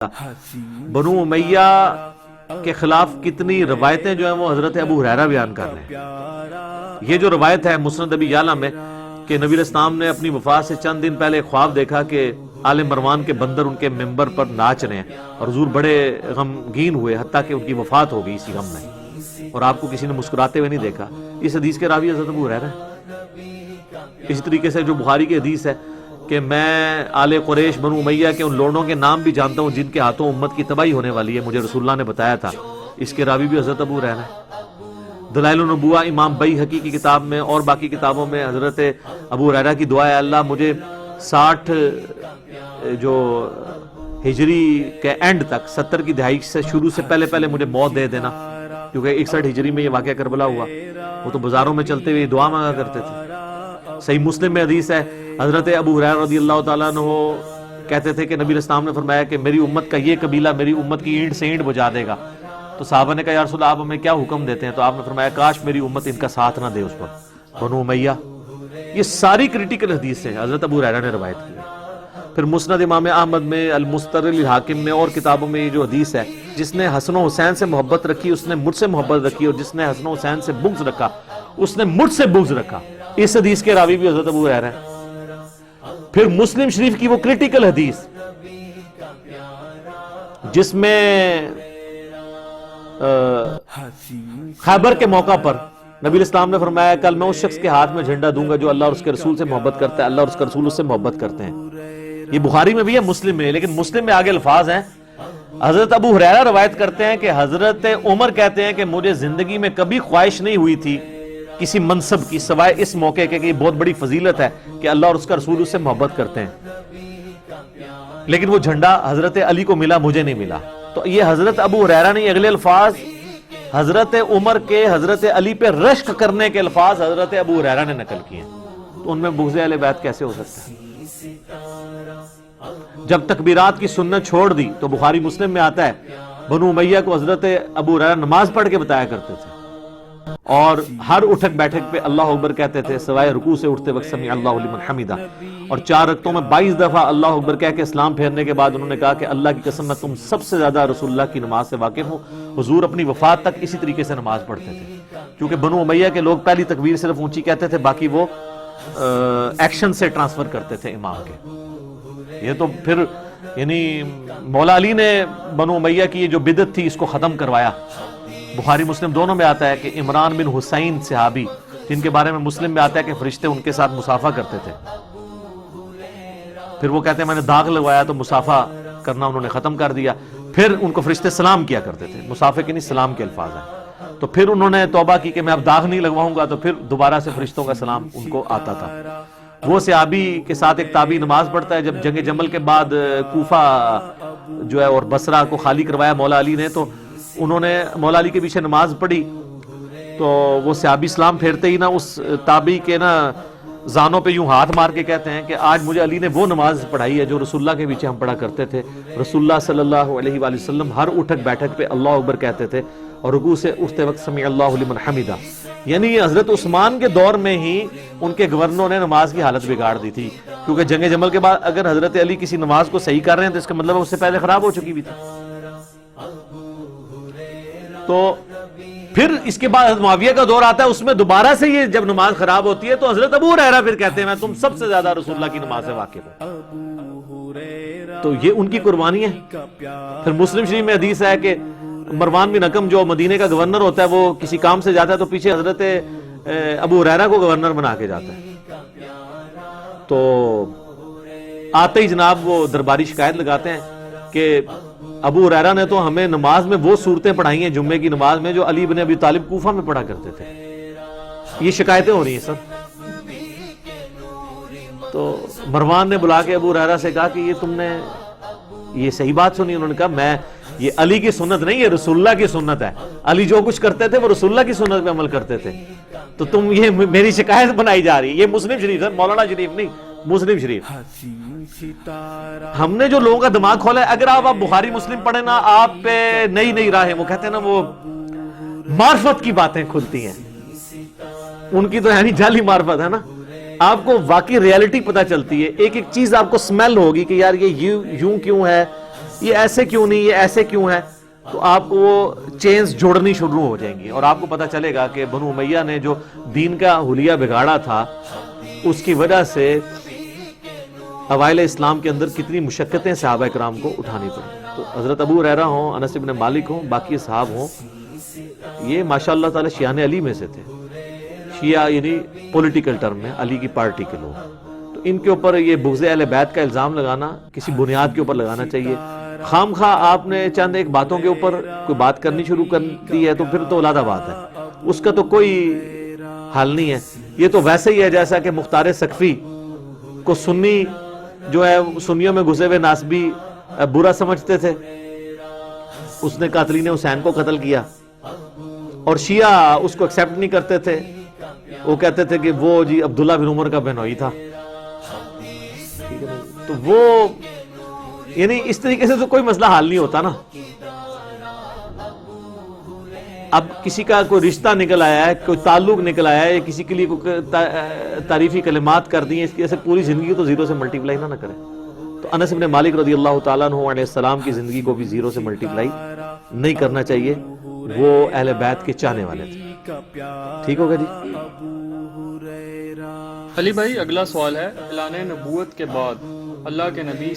بنو امیہ کے خلاف کتنی روایتیں جو ہیں وہ حضرت ابو ہریرہ بیان کر رہے ہیں۔ یہ جو روایت ہے مسند ابی یعلا میں کہ نبی علیہ السلام نے اپنی وفات سے چند دن پہلے خواب دیکھا کہ آل مروان کے بندر ان کے ممبر پر ناچ رہے ہیں اور حضور بڑے غمگین ہوئے حتیٰ کہ ان کی وفات ہو گئی اسی غم میں، اور آپ کو کسی نے مسکراتے ہوئے نہیں دیکھا۔ اس حدیث کے راوی حضرت ابو ہریرہ ہیں۔ اسی طریقے سے جو بخاری کی حدیث ہے کہ میں آل قریش بنو امیہ کے ان لوگوں کے نام بھی جانتا ہوں جن کے ہاتھوں امت کی تباہی ہونے والی ہے، مجھے رسول اللہ نے بتایا تھا، اس کے راوی بھی حضرت ابو ہریرہ ہیں۔ دلائل النبوہ امام بیہقی کی کتاب میں اور باقی کتابوں میں حضرت ابو ہریرہ کی دعا ہے، اللہ مجھے 60 جو ہجری کے اینڈ تک 70 کی دہائی سے شروع سے پہلے مجھے موت دے دینا، کیونکہ 61 ہجری میں یہ واقعہ کربلا ہوا، وہ تو بازاروں میں چلتے ہوئے دعا مانگا کرتے تھے۔ صحیح مسلم میں حدیث ہے، حضرت ابو ہریرہ رضی اللہ تعالیٰ عنہ کہتے تھے کہ نبی علیہ السلام نے فرمایا کہ میری امت کا یہ قبیلہ میری امت کی اینٹ سے اینٹ بجا دے گا، تو صحابہ نے کہا یا رسول اللہ آپ ہمیں کیا حکم دیتے ہیں؟ تو آپ نے فرمایا کاش میری امت ان کا ساتھ نہ دے اس پر، بنو امیہ۔ یہ ساری کریٹیکل حدیث سے حضرت ابو ہریرہ نے روایت کی ہے۔ پھر مسند امام احمد میں، المستدرک للحاکم میں اور کتابوں میں یہ جو حدیث ہے، جس نے حسن و حسین سے محبت رکھی اس نے مجھ سے محبت رکھی، اور جس نے حسن و حسین سے بغض رکھا اس نے مجھ سے بغض رکھا، اس حدیث کے راوی بھی حضرت ابو ہریرہ ہیں۔ پھر مسلم شریف کی وہ کریٹیکل حدیث جس میں خیبر کے موقع پر نبی علیہ السلام نے فرمایا کل میں اس شخص کے ہاتھ میں جھنڈا دوں گا جو اللہ اور اس کے رسول سے محبت کرتا ہے، اللہ اور اس کا رسول اس سے محبت کرتے ہیں۔ یہ بخاری میں بھی ہے، مسلم میں، لیکن مسلم میں آگے الفاظ ہیں۔ حضرت ابو ہریرہ روایت کرتے ہیں کہ حضرت عمر کہتے ہیں کہ مجھے زندگی میں کبھی خواہش نہیں ہوئی تھی کسی منصب کی سوائے اس موقع کے کہ یہ بہت بڑی فضیلت ہے کہ اللہ اور اس کا رسول اس سے محبت کرتے ہیں، لیکن وہ جھنڈا حضرت علی کو ملا، مجھے نہیں ملا۔ تو یہ حضرت ابو ہریرہ نے اگلے الفاظ حضرت عمر کے حضرت علی پہ رشک کرنے کے الفاظ حضرت ابو ہریرہ نے نقل کیے ہیں، تو ان میں بغض اہل بیت کیسے ہو سکتا ہے؟ جب تکبیرات کی سنت چھوڑ دی تو بخاری مسلم میں آتا ہے بنو امیہ کو حضرت ابو ہریرہ نماز پڑھ کے بتایا کرتے تھے، اور ہر اٹھک بیٹھک پہ اللہ اکبر کہتے تھے سوائے رکوع سے اٹھتے وقت سمیع اللہ لمن حمدہ، اور 4 رکعتوں میں 22 دفعہ اللہ اکبر کہہ کے اسلام پھیرنے کے بعد انہوں نے کہا کہ اللہ کی قسم میں تم سب سے زیادہ رسول اللہ کی نماز سے واقف ہوں۔ حضور اپنی وفات تک اسی طریقے سے نماز پڑھتے تھے، کیونکہ بنو امیہ کے لوگ پہلی تکبیر صرف اونچی کہتے تھے، باقی وہ ایکشن سے ٹرانسفر کرتے تھے امام کے۔ یہ تو پھر یعنی مولا علی نے بنو امیہ کی یہ جو بدعت تھی اس کو ختم کروایا۔ بخاری مسلم دونوں میں آتا ہے کہ عمران بن حسین صحابی جن کے بارے میں مسلم میں آتا ہے کہ فرشتے ان کے ساتھ مصافحہ کرتے تھے، پھر وہ کہتے ہیں میں نے داغ لگوایا تو مصافحہ کرنا انہوں نے ختم کر دیا، پھر ان کو فرشتے سلام کیا کرتے تھے، مصافحہ کے نہیں سلام کے الفاظ ہیں، تو پھر انہوں نے توبہ کی کہ میں اب داغ نہیں لگواؤں گا، تو پھر دوبارہ سے فرشتوں کا سلام ان کو آتا تھا۔ وہ صحابی کے ساتھ ایک تابعی نماز پڑھتا ہے، جب جنگ جمل کے بعد کوفہ جو ہے اور بصرہ کو خالی کروایا مولا علی نے، تو انہوں نے مولا علی کے پیچھے نماز پڑھی، تو وہ صحابی سلام پھیرتے ہی نا اس تابعی کے نا زانوں پہ یوں ہاتھ مار کے کہتے ہیں کہ آج مجھے علی نے وہ نماز پڑھائی ہے جو رسول اللہ کے پیچھے ہم پڑھا کرتے تھے۔ رسول اللہ صلی اللہ علیہ وآلہ وسلم ہر اٹھک بیٹھک پہ اللہ اکبر کہتے تھے اور رکوع سے اٹھتے وقت سمیع اللہ لمن حمدہ۔ یعنی حضرت عثمان کے دور میں ہی ان کے گورنروں نے نماز کی حالت بگاڑ دی تھی، کیونکہ جنگ جمل کے بعد اگر حضرت علی کسی نماز کو صحیح کر رہے ہیں تو اس کا مطلب اس سے پہلے خراب ہو چکی بھی تھی۔ تو پھر اس کے بعد حضرت معاویہ کا دور آتا ہے، اس میں دوبارہ سے یہ جب نماز خراب ہوتی ہے تو حضرت ابو ہریرہ پھر کہتے ہیں میں تم سب سے زیادہ رسول اللہ کی نماز سے واقف ہوں، تو یہ ان کی قربانی ہے۔ پھر مسلم شریف میں حدیث ہے کہ مروان بن حکم جو مدینے کا گورنر ہوتا ہے وہ کسی کام سے جاتا ہے تو پیچھے حضرت ابو ہریرہ کو گورنر بنا کے جاتا ہے، تو آتے ہی جناب وہ درباری شکایت لگاتے ہیں کہ ابو ہریرہ نے تو ہمیں نماز میں وہ صورتیں پڑھائی ہیں جمعے کی نماز میں جو علی بن ابی طالب کوفہ میں پڑھا کرتے تھے۔ یہ شکایتیں ہو رہی ہیں سر۔ تو مروان نے بلا کے ابو ہریرہ سے کہا کہ یہ تم نے یہ صحیح بات سنی؟ انہوں نے کہا میں یہ علی کی سنت نہیں، یہ رسول اللہ کی سنت ہے، علی جو کچھ کرتے تھے وہ رسول اللہ کی سنت پہ عمل کرتے تھے، تو تم یہ میری شکایت بنائی جا رہی ہے۔ یہ مسلم شریف ہے، مولانا شریف نہیں، مسلم شریف۔ ہم نے جو لوگوں کا دماغ کھولا ہے، اگر آپ بخاری مسلم پڑھیں نا آپ پہ نئی راہیں، وہ کہتے ہیں نا وہ معرفت کی باتیں کھلتی ہیں، ان کی تو یعنی جعلی معرفت ہے نا، آپ کو واقعی ریالٹی پتہ چلتی ہے، ایک ایک چیز آپ کو سمیل ہوگی کہ یار یہ یوں کیوں ہے، یہ ایسے کیوں نہیں، یہ ایسے کیوں ہے، تو آپ کو وہ چینز جوڑنی شروع ہو جائیں گی اور آپ کو پتہ چلے گا کہ بنو امیہ نے جو دین کا حلیہ بگاڑا تھا اس کی وجہ سے اوائل اسلام کے اندر کتنی مشقتیں صحابہ کرام کو اٹھانی پڑی. تو حضرت ابو ہریرہ ہوں، انس بن مالک ہوں، باقی صحاب ہوں، یہ ماشاء اللہ تعالی شیعان علی میں سے تھے. شیعہ یعنی پولیٹیکل ٹرم میں علی کی پارٹی کے لوگ. تو ان کے اوپر یہ بغض اہل بیت کا الزام لگانا کسی بنیاد کے اوپر لگانا چاہیے. خام خواہ آپ نے چند ایک باتوں کے اوپر کوئی بات کرنی شروع کر دی ہے تو پھر تو علیحدہ بات ہے، اس کا تو کوئی حل نہیں ہے. یہ تو ویسے ہی ہے جیسا کہ مختار سقفی کو سنی جو ہے سنیوں میں گھسے ہوئے ناسبی برا سمجھتے تھے، اس نے قاتلین حسین کو قتل کیا، اور شیعہ اس کو ایکسیپٹ نہیں کرتے تھے. وہ کہتے تھے کہ وہ جی عبداللہ بن عمر کا بہنوئی تھا. تو وہ یعنی اس طریقے سے تو کوئی مسئلہ حل نہیں ہوتا نا. اب کسی کا کوئی رشتہ نکل آیا ہے، کوئی تعلق نکل آیا ہے، کسی کے لیے کوئی تعریفی کلمات کر دی ہیں، اس کی وجہ سے پوری زندگی تو زیرو سے ملٹیپلائی نہ کرے. تو انس بن مالک رضی اللہ تعالیٰ عنہ علیہ السلام کی زندگی کو بھی زیرو سے ملٹیپلائی نہیں کرنا چاہیے. وہ اہل بیت کے چاہنے والے تھے. ٹھیک ہوگا جی. علی بھائی اگلا سوال ہے، اعلان نبوت کے بعد اللہ کے نبی